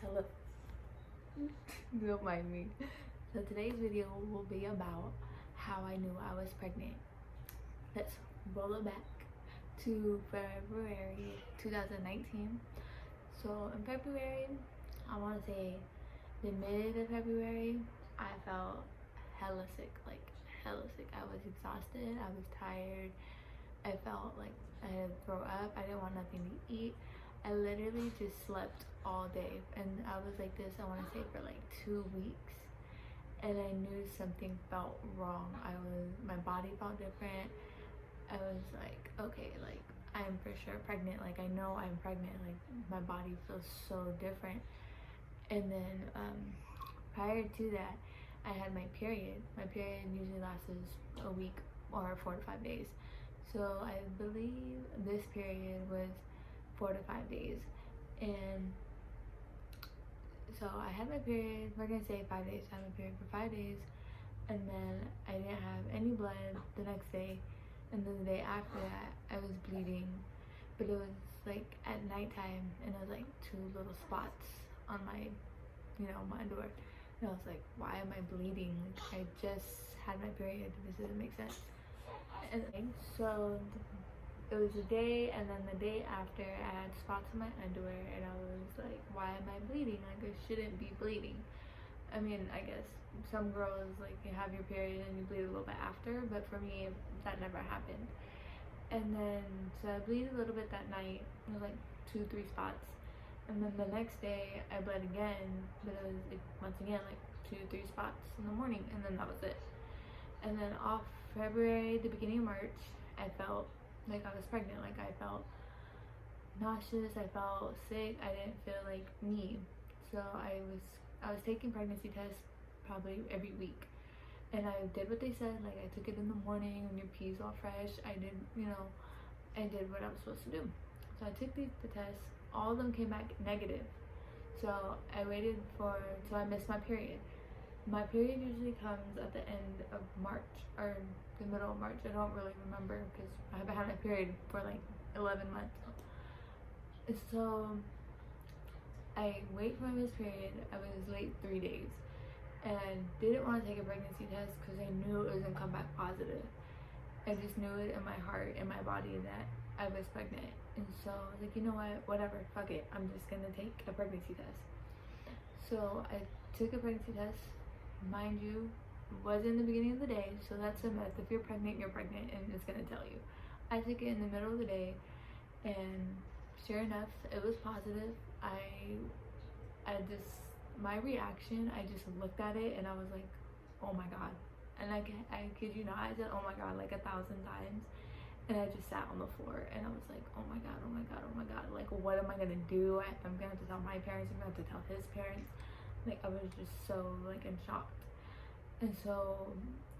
Hello. Don't mind me. So today's video will be about how I knew I was pregnant. Let's roll it back to February 2019. So in February, I want to say the mid of February, I felt hella sick, like hella sick. I was exhausted, I was tired, I felt like I had to throw up, I didn't want nothing to eat. I literally just slept all day, and I was like this, I want to say, for like 2 weeks, and I knew something felt wrong. My body felt different. I was like, okay, like I'm for sure pregnant, like I know I'm pregnant, like my body feels so different. And then prior to that, I had my period. My period usually lasts a week or 4 to 5 days. So I believe this period was 4 to 5 days. And so I had my period, we're gonna say 5 days. I had my period for 5 days, and then I didn't have any blood the next day. And then the day after that, I was bleeding, but it was like at nighttime, and it was like 2 little spots on my, my underwear. And I was like, why am I bleeding? Like, I just had my period. This doesn't make sense. And so it was a day, and then the day after, I had spots on my underwear, and I was like, why am I bleeding? Like, I shouldn't be bleeding. I mean, I guess some girls, like, you have your period and you bleed a little bit after, but for me, that never happened. And then, so I bleed a little bit that night. It was like 2-3 spots. And then the next day, I bled again, but it was, like, once again, like 2-3 spots in the morning, and then that was it. And then off February, the beginning of March, I felt like I was pregnant. Like, I felt nauseous, I felt sick, I didn't feel like me. So I was taking pregnancy tests probably every week, and I did what they said. Like, I took it in the morning when your pee's all fresh. I did what I was supposed to do. So I took the tests. All of them came back negative. So I waited so I missed my period. My period usually comes at the end of March or the middle of March. I don't really remember because I haven't had my period for like 11 months. So I wait for my missed period. I was late 3 days and didn't want to take a pregnancy test because I knew it was going to come back positive. I just knew it in my heart, in my body, that I was pregnant. And so I was like, you know what, whatever, fuck it, I'm just going to take a pregnancy test. So I took a pregnancy test. Mind you, was in the beginning of the day, so that's a myth. If you're pregnant, and it's gonna tell you. I took it in the middle of the day, and sure enough, it was positive. My reaction, I just looked at it and I was like, oh my god. And I kid you not, I said oh my god like 1,000 times. And I just sat on the floor and I was like, oh my god, oh my god, oh my god. Like, what am I gonna do? I'm gonna have to tell my parents, I'm gonna have to tell his parents. Like, I was just so like in shock. And so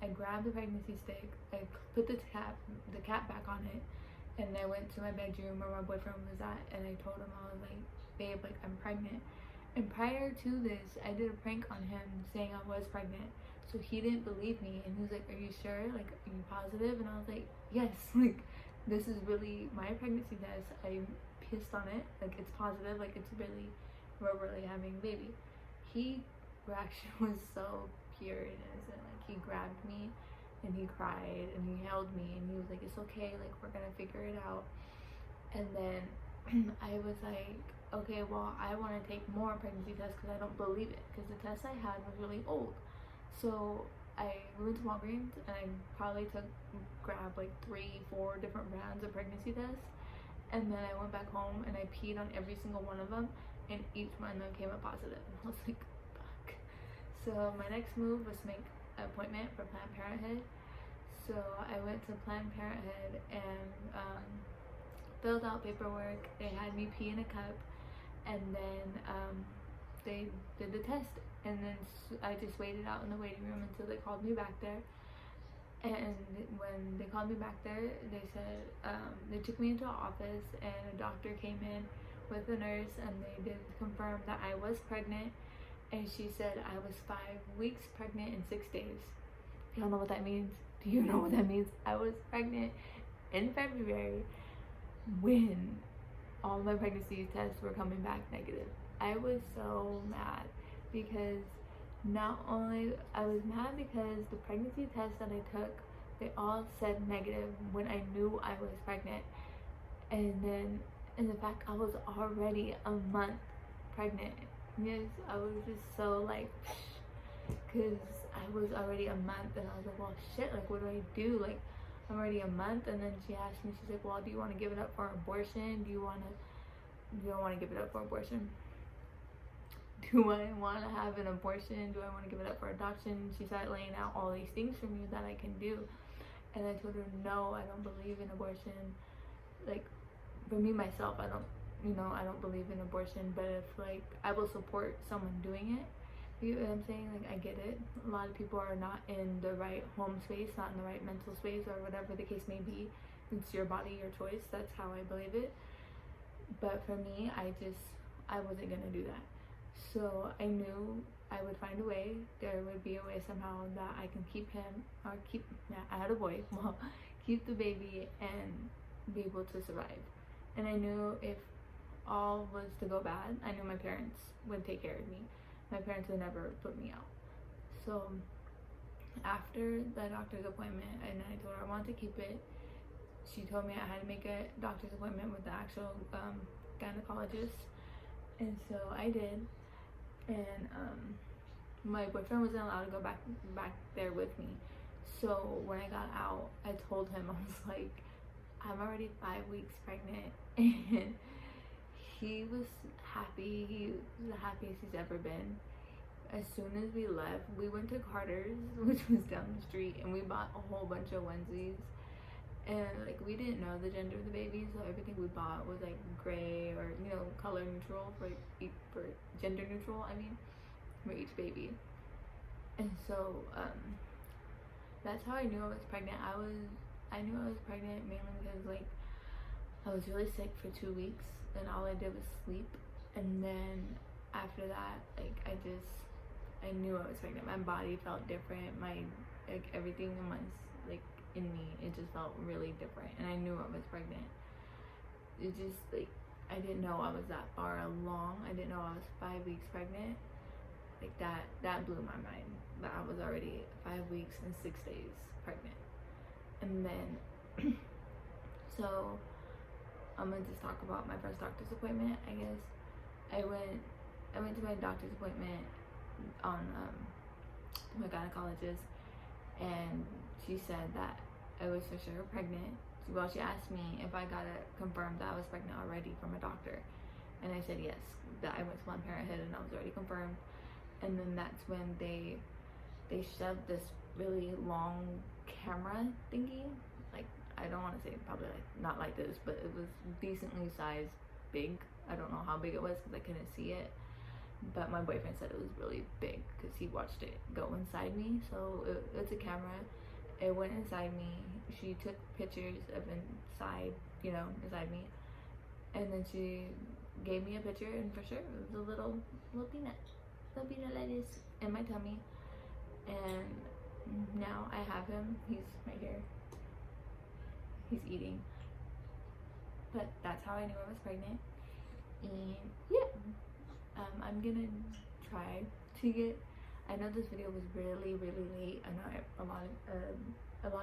I grabbed the pregnancy stick, I put the cap back on it, and I went to my bedroom where my boyfriend was at, and I told him, I was like, babe, like, I'm pregnant. And prior to this, I did a prank on him saying I was pregnant. So he didn't believe me, and he was like, are you sure? Like, are you positive? And I was like, yes, like, this is really my pregnancy test. I pissed on it, like, it's positive, like, we're really having a baby. He reaction was so pure and innocent. Like, he grabbed me and he cried and he held me and he was like, it's okay, like, we're gonna figure it out. And then I was like, okay, well, I want to take more pregnancy tests because I don't believe it, because the test I had was really old. So I went to Walgreens and I probably grabbed like 3-4 different brands of pregnancy tests, and then I went back home and I peed on every single one of them, and each one of them came up positive. I was like, fuck. So my next move was to make an appointment for Planned Parenthood. So I went to Planned Parenthood and filled out paperwork. They had me pee in a cup, and then they did the test, and then I just waited out in the waiting room until they called me back there. And when they called me back there, they said, they took me into an office, and a doctor came in with a nurse, and they did confirm that I was pregnant. And she said I was 5 weeks pregnant in 6 days. Y'all know what that means? Do you know what that means? I was pregnant in February when all my pregnancy tests were coming back negative. I was so mad because not only I was mad because the pregnancy test that I took, they all said negative when I knew I was pregnant. And then in the fact I was already a month pregnant. Yes, I was just so like, because I was already a month, and I was like, well, shit, like, what do I do? Like, I'm already a month. And then she asked me, she's like, well, do you want to give it up for abortion? Do you don't want to give it up for abortion? Do I want to have an abortion? Do I want to give it up for adoption? She started laying out all these things for me that I can do. And I told her, no, I don't believe in abortion. Like, for me, myself, I don't believe in abortion. But if, like, I will support someone doing it. You know what I'm saying? Like, I get it. A lot of people are not in the right home space, not in the right mental space, or whatever the case may be. It's your body, your choice. That's how I believe it. But for me, I wasn't gonna do that. So I knew I would find a way. There would be a way somehow that I can keep him, or I had a boy, well, keep the baby and be able to survive. And I knew if all was to go bad, I knew my parents would take care of me. My parents would never put me out. So after the doctor's appointment, and I told her I wanted to keep it, she told me I had to make a doctor's appointment with the actual gynecologist. And so I did. And my boyfriend wasn't allowed to go back there with me. So when I got out, I told him, I was like, I'm already 5 weeks pregnant. And he was happy. He was the happiest he's ever been. As soon as we left, we went to Carter's, which was down the street, and we bought a whole bunch of onesies. And like, we didn't know the gender of the baby, so everything we bought was like gray, or color neutral, for gender neutral, I mean, for each baby. And so that's how I knew I was pregnant. I knew I was pregnant mainly because, like, I was really sick for 2 weeks, and all I did was sleep. And then after that, like, I knew I was pregnant. My body felt different. Everything in me, it just felt really different, and I knew I was pregnant. It just, like, I didn't know I was that far along. I didn't know I was 5 weeks pregnant. Like, that blew my mind, that I was already 5 weeks and 6 days pregnant. And then so I'm gonna just talk about my first doctor's appointment. I guess I went to my doctor's appointment on my gynecologist, and she said that I was for sure pregnant. Well, she asked me if I got it confirmed that I was pregnant already from a doctor, and I said yes, that I went to Planned Parenthood and I was already confirmed. And then that's when they shoved this really long camera thingy, like, I don't want to say probably like not like this, but it was decently sized big. I don't know how big it was because I couldn't see it, but my boyfriend said it was really big because he watched it go inside me. So it's a camera. It went inside me. She took pictures of inside me, and then she gave me a picture, and for sure it was a little peanut lettuce in my tummy. And now I have him. He's right here. He's eating. But that's how I knew I was pregnant. And yeah, I'm gonna try to get. I know this video was really late. I know a lot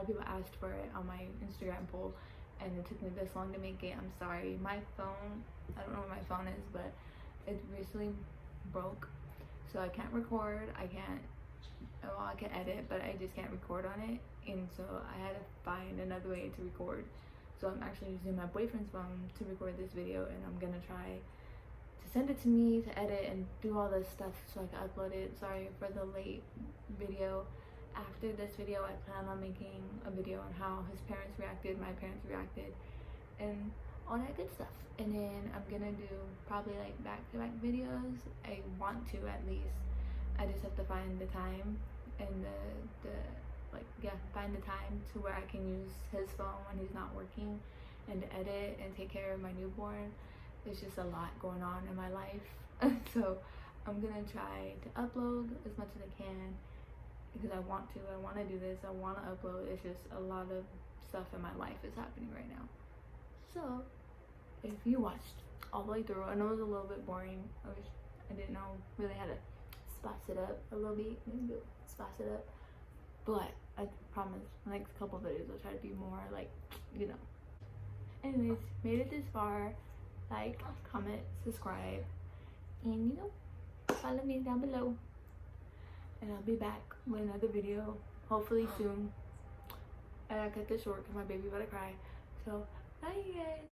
of people asked for it on my Instagram poll, and it took me this long to make it. I'm sorry. My phone, I don't know where my phone is, but it recently broke, so I can't record. I can edit, but I just can't record on it. And so I had to find another way to record. So I'm actually using my boyfriend's phone to record this video, and I'm gonna try to send it to me to edit and do all this stuff so I can upload it. Sorry for the late video. After this video, I plan on making a video on how his parents reacted, my parents reacted, and all that good stuff. And then I'm gonna do probably like back-to-back videos. I want to, at least. I just have to find the time and find the time to where I can use his phone when he's not working, and to edit and take care of my newborn. There's just a lot going on in my life. So I'm gonna try to upload as much as I can, because I want to do this. I want to upload. It's just a lot of stuff in my life is happening right now. So if you watched all the way through, I know it was a little bit boring. I was I didn't know really how to spice it up a little bit. Spice it up. But I promise, next couple videos I'll try to be more like, you know. Anyways, made it this far. Like, comment, subscribe, and you know, follow me down below. And I'll be back with another video, hopefully soon. And I cut this short because my baby about to cry. So, bye guys.